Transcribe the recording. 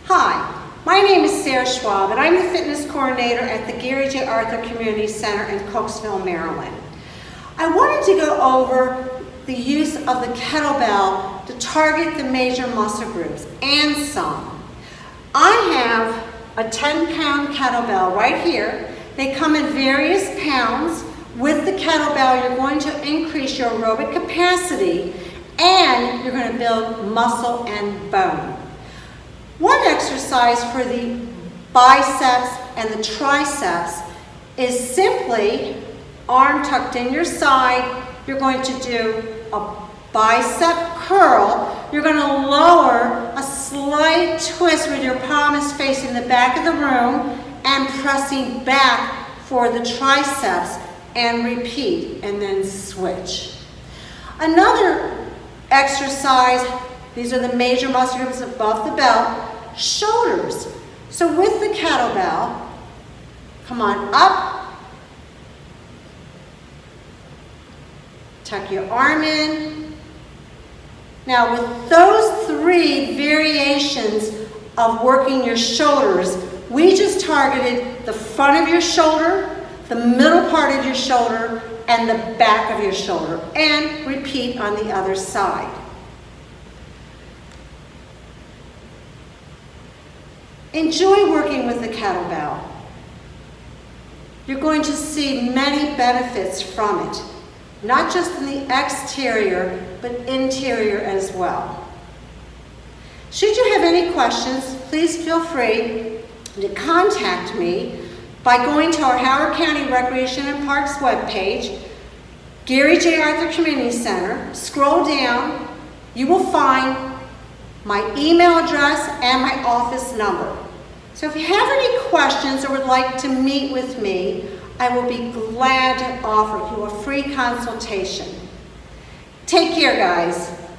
Hi, my name is Sara Schwab and I'm the fitness coordinator at the Gary J. Arthur Community Center in Cokesville, Maryland. I wanted to go over the use of the kettlebell to target the major muscle groups and some. I have a 10-pound kettlebell right here. They come in various pounds. With the kettlebell, you're going to increase your aerobic capacity and you're going to build muscle and bone. One exercise for the biceps and the triceps is simply arm tucked in your side. You're going to do a bicep curl. You're going to lower a slight twist with your palm is facing the back of the room and pressing back for the triceps and repeat and then switch. Another exercise, these are the major muscle groups above the belt, shoulders. So with the kettlebell, come on up, tuck your arm in. Now with those three variations of working your shoulders, we just targeted the front of your shoulder, the middle part of your shoulder, and the back of your shoulder, and repeat on the other side. Enjoy working with the kettlebell. You're going to see many benefits from it, not just in the exterior, but interior as well. Should you have any questions, please feel free to contact me by going to our Howard County Recreation and Parks webpage, Gary J. Arthur Community Center. Scroll down, you will find my email address and my office number. So if you have any questions or would like to meet with me, I will be glad to offer you a free consultation. Take care, guys.